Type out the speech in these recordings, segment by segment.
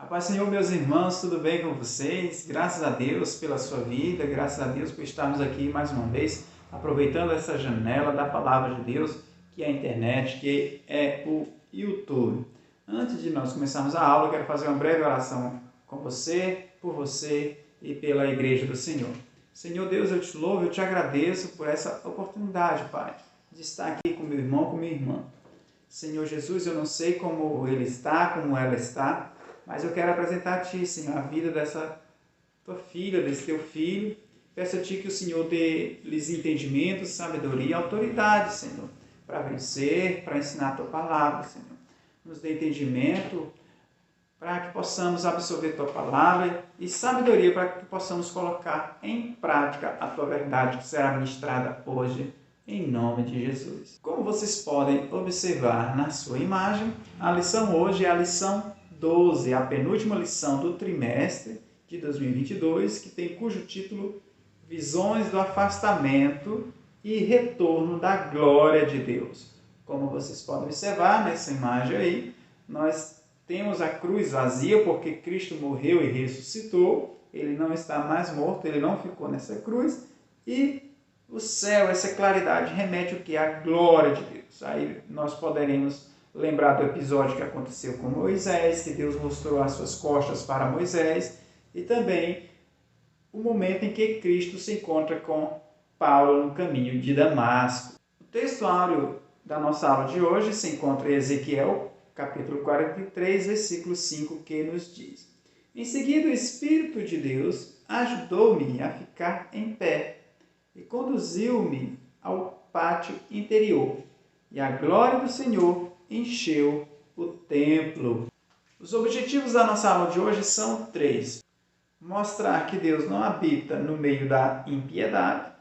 Paz, Senhor, meus irmãos, tudo bem com vocês? Graças a Deus pela sua vida, graças a Deus por estarmos aqui mais uma vez, aproveitando essa janela da Palavra de Deus, que é a internet, que é o YouTube. Antes de nós começarmos a aula, eu quero fazer uma breve oração com você, por você e pela Igreja do Senhor. Senhor Deus, eu te louvo, eu te agradeço por essa oportunidade, Pai, de estar aqui com meu irmão, com minha irmã. Senhor Jesus, eu não sei como ele está, como ela está, mas eu quero apresentar a Ti, Senhor, a vida dessa Tua filha, desse Teu filho. Peço a Ti que o Senhor dê-lhes entendimento, sabedoria e autoridade, Senhor, para vencer, para ensinar a Tua palavra, Senhor. Nos dê entendimento para que possamos absorver Tua palavra e sabedoria para que possamos colocar em prática a Tua verdade que será ministrada hoje, em nome de Jesus. Como vocês podem observar na sua imagem, a lição hoje é a lição 12, a penúltima lição do trimestre de 2022, que tem cujo título Visões do Afastamento e Retorno da Glória de Deus. Como vocês podem observar nessa imagem aí, nós temos a cruz vazia porque Cristo morreu e ressuscitou, ele não está mais morto, ele não ficou nessa cruz, e o céu, essa claridade, remete o que? A glória de Deus. Aí nós poderemos lembrar do episódio que aconteceu com Moisés, que Deus mostrou as suas costas para Moisés, e também o momento em que Cristo se encontra com Paulo no caminho de Damasco. O texto áureo da nossa aula de hoje se encontra em Ezequiel, capítulo 43, versículo 5, que nos diz: Em seguida, o Espírito de Deus ajudou-me a ficar em pé e conduziu-me ao pátio interior, e a glória do Senhor encheu o templo. Os objetivos da nossa aula de hoje são 3. Mostrar que Deus não habita no meio da impiedade.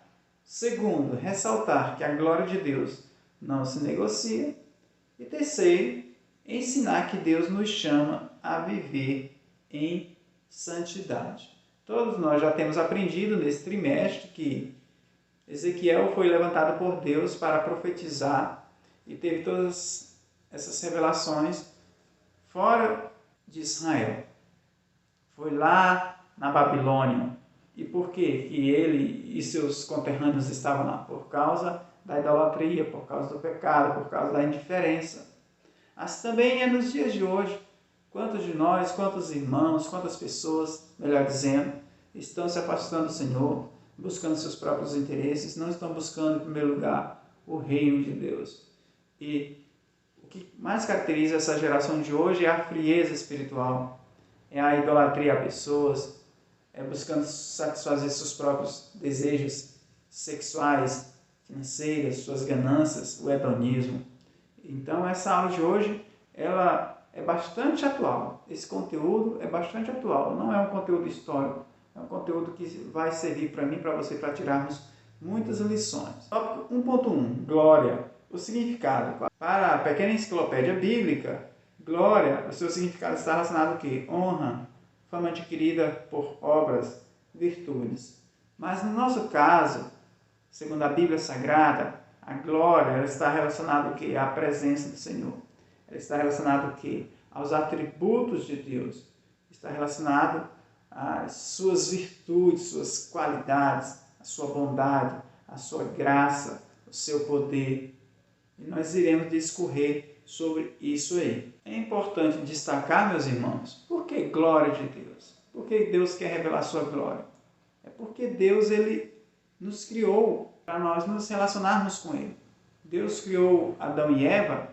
Segundo, ressaltar que a glória de Deus não se negocia. E terceiro, ensinar que Deus nos chama a viver em santidade. Todos nós já temos aprendido nesse trimestre que Ezequiel foi levantado por Deus para profetizar e teve todas essas revelações fora de Israel. Foi lá na Babilônia. E por quê? Que ele e seus conterrâneos estavam lá? Por causa da idolatria, por causa do pecado, por causa da indiferença. Mas também é nos dias de hoje. Quantos de nós, quantos irmãos, quantas pessoas, melhor dizendo, estão se afastando do Senhor, buscando seus próprios interesses, não estão buscando, em primeiro lugar, o reino de Deus. E o que mais caracteriza essa geração de hoje é a frieza espiritual, é a idolatria a pessoas, é buscando satisfazer seus próprios desejos sexuais, financeiros, suas ganâncias, o hedonismo. Então, essa aula de hoje, ela é bastante atual. Esse conteúdo é bastante atual, não é um conteúdo histórico. É um conteúdo que vai servir para mim, para você, para tirarmos muitas lições. Tópico 1.1. Glória. O significado. Para a pequena enciclopédia bíblica, glória, o seu significado está relacionado ao quê? Honra, fama adquirida por obras, virtudes. Mas no nosso caso, segundo a Bíblia Sagrada, a glória ela está relacionada ao quê? À presença do Senhor. Ela está relacionada ao quê? Aos atributos de Deus. Está relacionado as suas virtudes, suas qualidades, a sua bondade, a sua graça, o seu poder. E nós iremos discorrer sobre isso aí. É importante destacar, meus irmãos, por que glória de Deus? Por que Deus quer revelar a sua glória? É porque Deus ele nos criou para nós nos relacionarmos com Ele. Deus criou Adão e Eva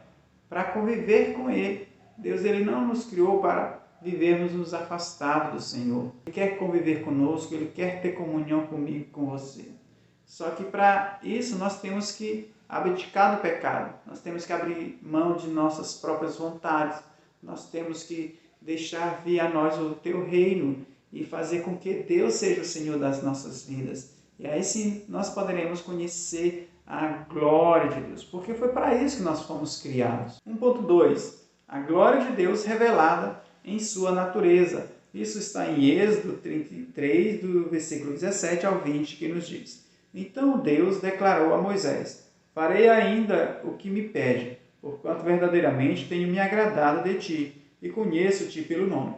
para conviver com Ele. Deus ele não nos criou para vivermos nos afastados do Senhor. Ele quer conviver conosco, Ele quer ter comunhão comigo, com você. Só que para isso nós temos que abdicar do pecado, nós temos que abrir mão de nossas próprias vontades, nós temos que deixar vir a nós o Teu reino e fazer com que Deus seja o Senhor das nossas vidas. E aí sim nós poderemos conhecer a glória de Deus, porque foi para isso que nós fomos criados. 1.2. A glória de Deus revelada em sua natureza. Isso está em Êxodo 33, do versículo 17 ao 20, que nos diz: Então Deus declarou a Moisés: Farei ainda o que me pede, porquanto verdadeiramente tenho me agradado de ti, e conheço-te pelo nome.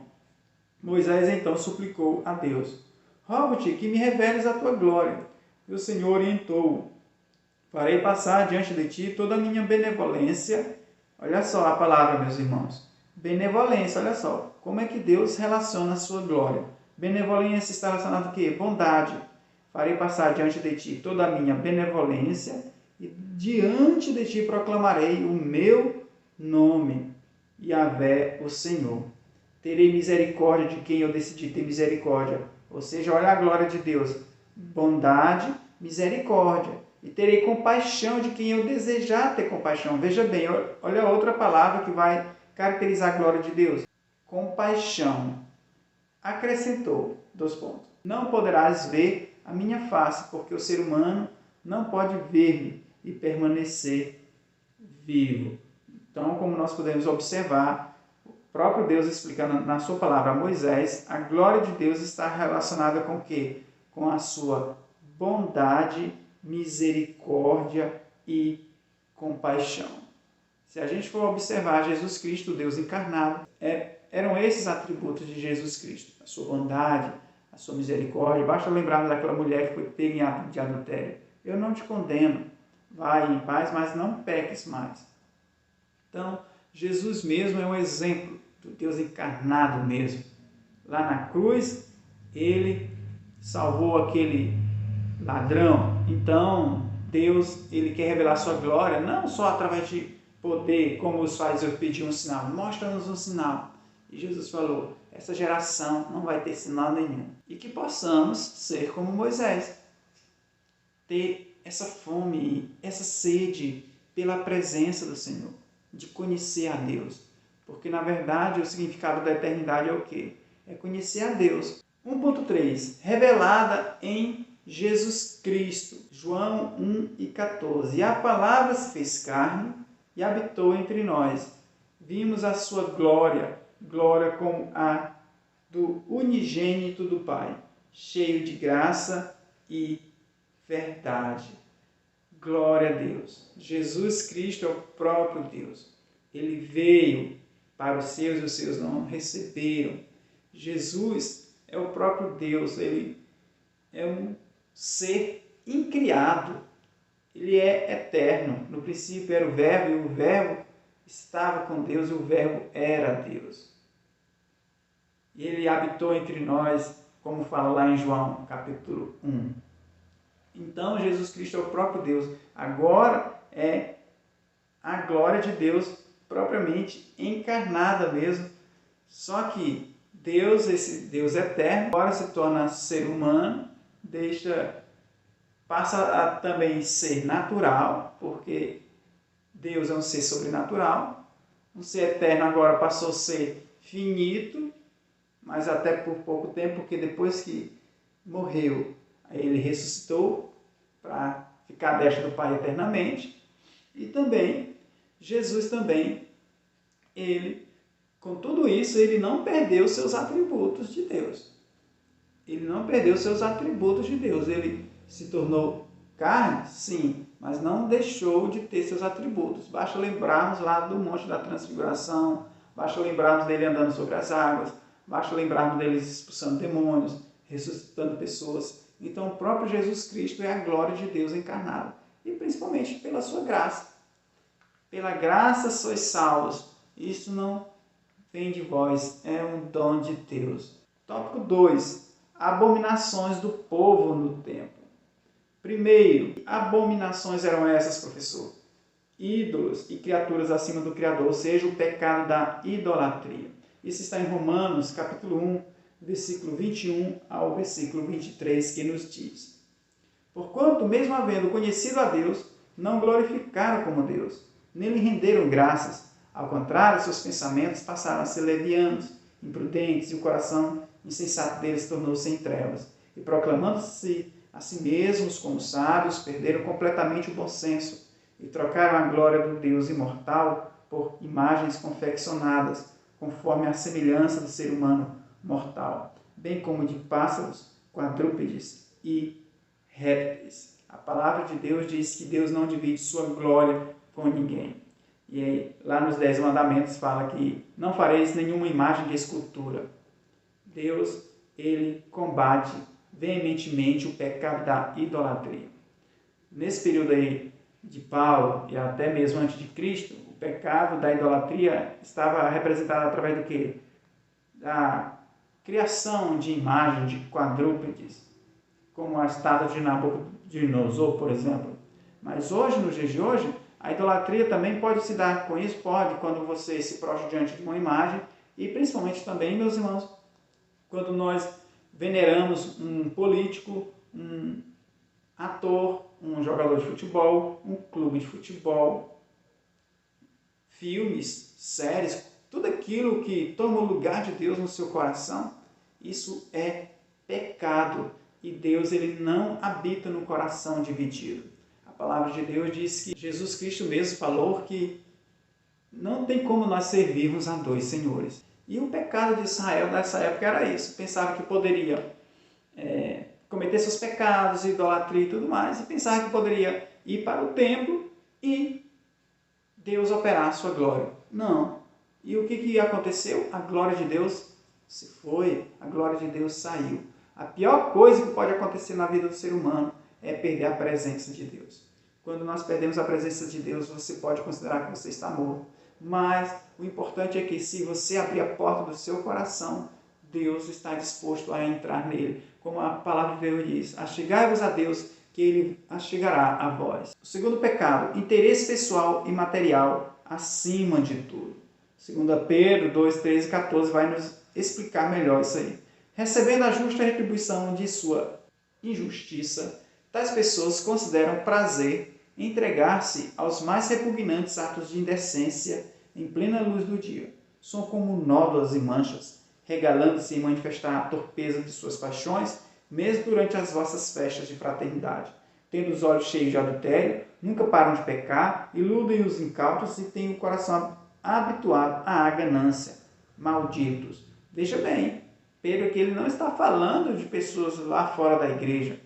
Moisés então suplicou a Deus: rogo-te que me reveles a tua glória. E o Senhor orientou-o: farei passar diante de ti toda a minha benevolência. Olha só a palavra, meus irmãos. Benevolência, olha só. Como é que Deus relaciona a sua glória? Benevolência está relacionada a quê? Bondade. Farei passar diante de ti toda a minha benevolência e diante de ti proclamarei o meu nome, Yahvé, o Senhor. Terei misericórdia de quem eu decidi ter misericórdia. Ou seja, olha a glória de Deus. Bondade, misericórdia. E terei compaixão de quem eu desejar ter compaixão. Veja bem, olha a outra palavra que vai caracterizar a glória de Deus. Compaixão. Acrescentou, 2 pontos. Não poderás ver a minha face, porque o ser humano não pode ver-me e permanecer vivo. Então, como nós podemos observar, o próprio Deus explicando na sua palavra a Moisés, a glória de Deus está relacionada com o quê? Com a sua bondade, misericórdia e compaixão. Se a gente for observar Jesus Cristo, Deus encarnado, eram esses atributos de Jesus Cristo. A sua bondade, a sua misericórdia. Basta lembrarmos daquela mulher que foi pega em ato de adultério. Eu não te condeno, vai em paz, mas não peques mais. Então, Jesus mesmo é um exemplo do Deus encarnado mesmo. Lá na cruz, ele salvou aquele ladrão. Então, Deus, ele quer revelar sua glória, não só através de poder, como os fariseus pediam um sinal. Mostra-nos um sinal. E Jesus falou, essa geração não vai ter sinal nenhum. E que possamos ser como Moisés. Ter essa fome, essa sede pela presença do Senhor. De conhecer a Deus. Porque, na verdade, o significado da eternidade é o quê? É conhecer a Deus. 1.3. Revelada em Jesus Cristo. João 1:14. E a palavra se fez carne e habitou entre nós. Vimos a sua glória, glória como a do unigênito do Pai, cheio de graça e verdade. Glória a Deus. Jesus Cristo é o próprio Deus. Ele veio para os seus e os seus não receberam. Jesus é o próprio Deus. Ele é um ser incriado. Ele é eterno. No princípio era o Verbo, e o Verbo estava com Deus, e o Verbo era Deus. E ele habitou entre nós, como fala lá em João, capítulo 1. Então, Jesus Cristo é o próprio Deus. Agora é a glória de Deus propriamente encarnada mesmo. Só que Deus, esse Deus eterno, agora se torna ser humano, passa a também ser natural, porque Deus é um ser sobrenatural. Um ser eterno agora passou a ser finito, mas até por pouco tempo, porque depois que morreu, ele ressuscitou para ficar à destra do Pai eternamente. E também, Jesus também, ele, com tudo isso, ele não perdeu seus atributos de Deus. Ele não perdeu seus atributos de Deus. Ele se tornou carne, sim, mas não deixou de ter seus atributos. Basta lembrarmos lá do Monte da Transfiguração, basta lembrarmos dele andando sobre as águas, basta lembrarmos dele expulsando demônios, ressuscitando pessoas. Então, o próprio Jesus Cristo é a glória de Deus encarnado. E principalmente pela sua graça. Pela graça sois salvos. Isso não vem de vós, é um dom de Deus. Tópico 2. Abominações do povo no templo. Primeiro, abominações eram essas, professor? Ídolos e criaturas acima do Criador, ou seja, o pecado da idolatria. Isso está em Romanos, capítulo 1, versículo 21 ao versículo 23, que nos diz: porquanto, mesmo havendo conhecido a Deus, não glorificaram como Deus, nem lhe renderam graças. Ao contrário, seus pensamentos passaram a ser levianos, imprudentes, e o coração insensato deles tornou-se em trevas. E proclamando-se a si mesmos como sábios, perderam completamente o bom senso e trocaram a glória do Deus imortal por imagens confeccionadas, conforme a semelhança do ser humano mortal, bem como de pássaros, quadrúpedes e répteis. A palavra de Deus diz que Deus não divide sua glória com ninguém. E aí, lá nos 10 mandamentos fala que não fareis nenhuma imagem de escultura. Deus, ele combate veementemente o pecado da idolatria. Nesse período aí de Paulo e até mesmo antes de Cristo, o pecado da idolatria estava representado através do quê? Da criação de imagens de quadrúpedes, como a estátua de Nabucodonosor, por exemplo. Mas hoje, nos dias de hoje, a idolatria também pode se dar com isso, pode, quando você se prostra diante de uma imagem, e principalmente também, meus irmãos, quando nós veneramos um político, um ator, um jogador de futebol, um clube de futebol, filmes, séries, tudo aquilo que toma o lugar de Deus no seu coração, isso é pecado. E Deus, ele não habita no coração dividido. A palavra de Deus diz que Jesus Cristo mesmo falou que não tem como nós servirmos a dois senhores. E o pecado de Israel nessa época era isso. Pensava que poderia cometer seus pecados, idolatria e tudo mais, e pensava que poderia ir para o templo e Deus operar a sua glória. Não. E o que aconteceu? A glória de Deus se foi, a glória de Deus saiu. A pior coisa que pode acontecer na vida do ser humano é perder a presença de Deus. Quando nós perdemos a presença de Deus, você pode considerar que você está morto. Mas o importante é que se você abrir a porta do seu coração, Deus está disposto a entrar nele. Como a palavra de Deus diz, achegai-vos a Deus, que ele achegará a vós. O segundo pecado, interesse pessoal e material acima de tudo. 2 Pedro 2, 13 e 14 vai nos explicar melhor isso aí. Recebendo a justa retribuição de sua injustiça, tais pessoas consideram prazer em entregar-se aos mais repugnantes atos de indecência em plena luz do dia. São como nódoas e manchas, regalando-se em manifestar a torpeza de suas paixões, mesmo durante as vossas festas de fraternidade. Tendo os olhos cheios de adultério, nunca param de pecar, iludem os incautos e têm o coração habituado à ganância. Malditos! Veja bem, Pedro aqui ele não está falando de pessoas lá fora da igreja,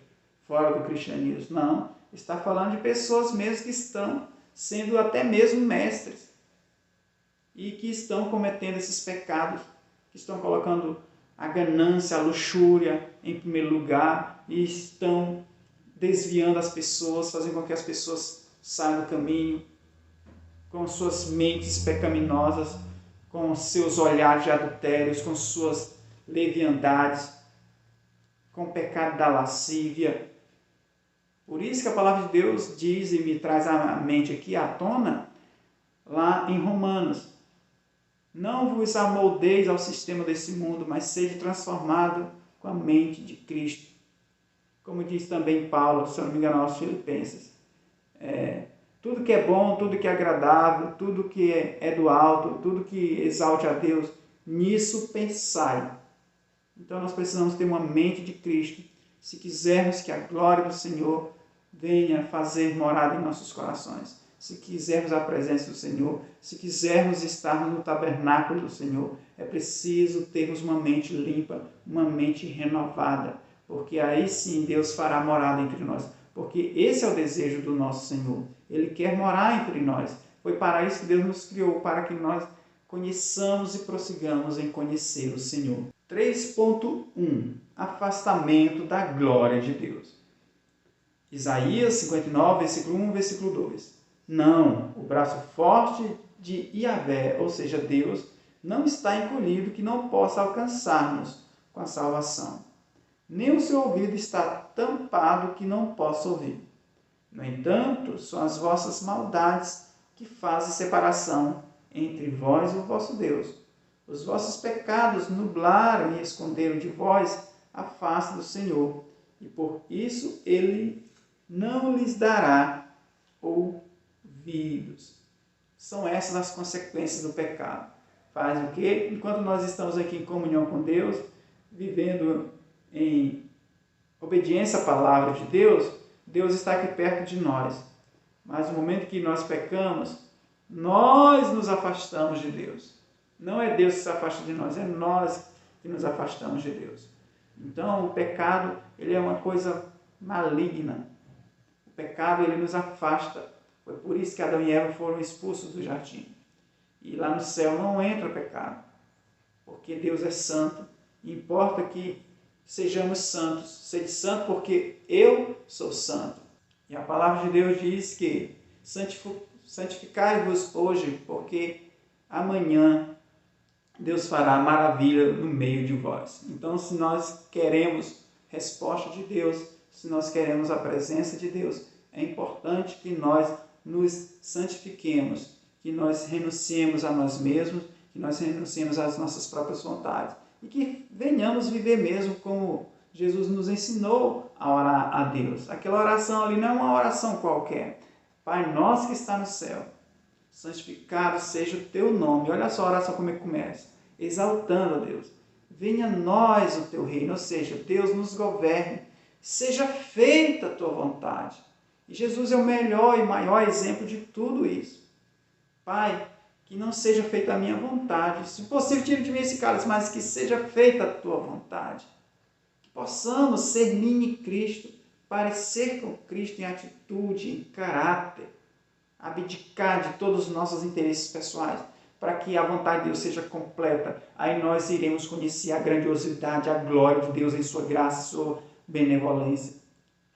fora do cristianismo, não. Está falando de pessoas mesmo que estão sendo até mesmo mestres e que estão cometendo esses pecados, que estão colocando a ganância, a luxúria em primeiro lugar e estão desviando as pessoas, fazendo com que as pessoas saiam do caminho, com suas mentes pecaminosas, com seus olhares de adultérios, com suas leviandades, com o pecado da lascívia. Por isso que a palavra de Deus diz e me traz à mente aqui à tona, lá em Romanos, não vos amoldeis ao sistema desse mundo, mas sede transformado com a mente de Cristo. Como diz também Paulo, se eu não me engano, aos Filipenses. Tudo que é bom, tudo que é agradável, tudo que é do alto, tudo que exalte a Deus, nisso pensai. Então nós precisamos ter uma mente de Cristo, se quisermos que a glória do Senhor venha fazer morada em nossos corações. Se quisermos a presença do Senhor, se quisermos estar no tabernáculo do Senhor, é preciso termos uma mente limpa, uma mente renovada, porque aí sim Deus fará morada entre nós, porque esse é o desejo do nosso Senhor. Ele quer morar entre nós. Foi para isso que Deus nos criou, para que nós conheçamos e prossigamos em conhecer o Senhor. 3.1 Afastamento da glória de Deus. Isaías 59, versículo 1, versículo 2. Não, o braço forte de Yahvé, ou seja, Deus, não está encolhido que não possa alcançar-nos com a salvação. Nem o seu ouvido está tampado que não possa ouvir. No entanto, são as vossas maldades que fazem separação entre vós e o vosso Deus. Os vossos pecados nublaram e esconderam de vós a face do Senhor, e por isso ele não lhes dará ouvidos. São essas as consequências do pecado. Faz o quê? Enquanto nós estamos aqui em comunhão com Deus, vivendo em obediência à palavra de Deus, Deus está aqui perto de nós. Mas no momento que nós pecamos, nós nos afastamos de Deus. Não é Deus que se afasta de nós, é nós que nos afastamos de Deus. Então, o pecado, ele é uma coisa maligna. O pecado, ele nos afasta. Foi por isso que Adão e Eva foram expulsos do jardim. E lá no céu não entra pecado, porque Deus é santo Importa que sejamos santos. Sede santo porque eu sou santo. E a palavra de Deus diz que santificai-vos hoje, porque amanhã Deus fará maravilha no meio de vós. Então, se nós queremos resposta de Deus, se nós queremos a presença de Deus, é importante que nós nos santifiquemos, que nós renunciemos a nós mesmos, que nós renunciemos às nossas próprias vontades e que venhamos viver mesmo como Jesus nos ensinou a orar a Deus. Aquela oração ali não é uma oração qualquer. Pai nosso que está no céu, santificado seja o teu nome. Olha só a oração como é que começa. Exaltando a Deus. Venha a nós o teu reino, ou seja, Deus nos governe. Seja feita a tua vontade. E Jesus é o melhor e maior exemplo de tudo isso. Pai, que não seja feita a minha vontade. Se possível, tire de mim esse cálice, mas que seja feita a tua vontade. Que possamos ser mini Cristo, parecer com Cristo em atitude, em caráter, abdicar de todos os nossos interesses pessoais, para que a vontade de Deus seja completa. Aí nós iremos conhecer a grandiosidade, a glória de Deus em sua graça, sua benevolência.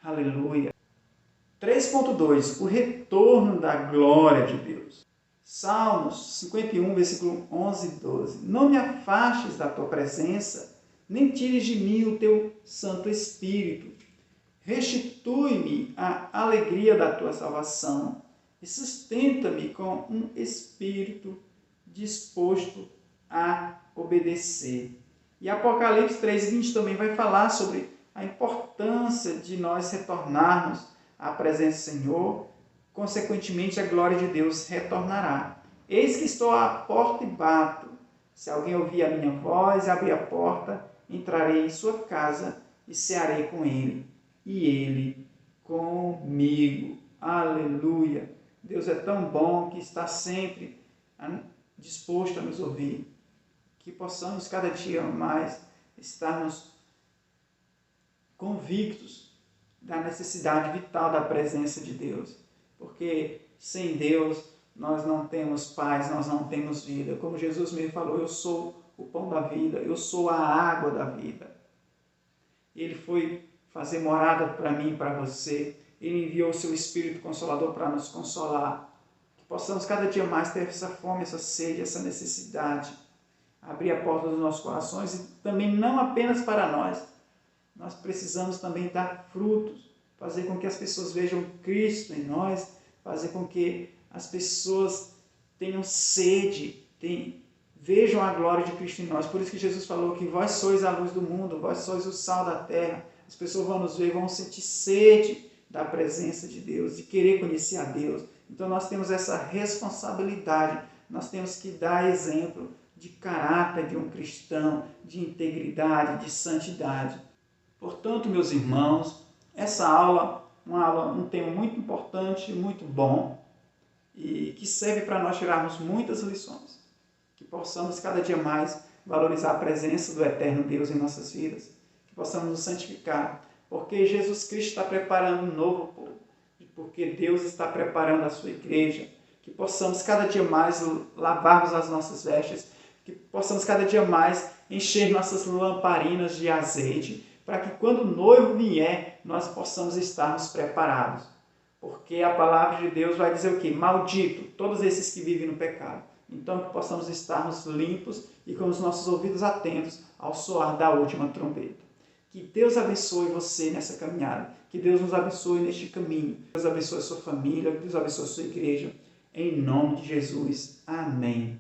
Aleluia. 3.2. O retorno da glória de Deus. Salmos 51, versículo 11 e 12. Não me afastes da tua presença, nem tires de mim o teu Santo Espírito. Restitui-me a alegria da tua salvação e sustenta-me com um espírito disposto a obedecer. E Apocalipse 3:20 também vai falar sobre a importância de nós retornarmos à presença do Senhor, consequentemente a glória de Deus retornará. Eis que estou à porta e bato. Se alguém ouvir a minha voz e abrir a porta, entrarei em sua casa e cearei com ele, e ele comigo. Aleluia! Deus é tão bom que está sempre disposto a nos ouvir. Que possamos cada dia mais estarmos convictos da necessidade vital da presença de Deus. Porque sem Deus nós não temos paz, nós não temos vida. Como Jesus mesmo falou, eu sou o pão da vida, eu sou a água da vida. Ele foi fazer morada para mim e para você. Ele enviou o seu Espírito Consolador para nos consolar. Que possamos cada dia mais ter essa fome, essa sede, essa necessidade. Abrir a porta dos nossos corações e também não apenas para nós. Nós precisamos também dar frutos, fazer com que as pessoas vejam Cristo em nós, fazer com que as pessoas tenham sede, vejam a glória de Cristo em nós. Por isso que Jesus falou que vós sois a luz do mundo, vós sois o sal da terra. As pessoas vão nos ver, vão sentir sede da presença de Deus, de querer conhecer a Deus. Então nós temos essa responsabilidade, nós temos que dar exemplo de caráter de um cristão, de integridade, de santidade. Portanto, meus irmãos, essa aula, um tema muito importante, muito bom, e que serve para nós tirarmos muitas lições. Que possamos cada dia mais valorizar a presença do eterno Deus em nossas vidas, que possamos nos santificar, porque Jesus Cristo está preparando um novo povo, porque Deus está preparando a sua igreja, que possamos cada dia mais lavarmos as nossas vestes, que possamos cada dia mais encher nossas lamparinas de azeite, para que quando o noivo vier, nós possamos estarmos preparados. Porque a palavra de Deus vai dizer o quê? Maldito todos esses que vivem no pecado. Então que possamos estarmos limpos e com os nossos ouvidos atentos ao soar da última trombeta. Que Deus abençoe você nessa caminhada. Que Deus nos abençoe neste caminho. Que Deus abençoe a sua família. Que Deus abençoe a sua igreja. Em nome de Jesus. Amém.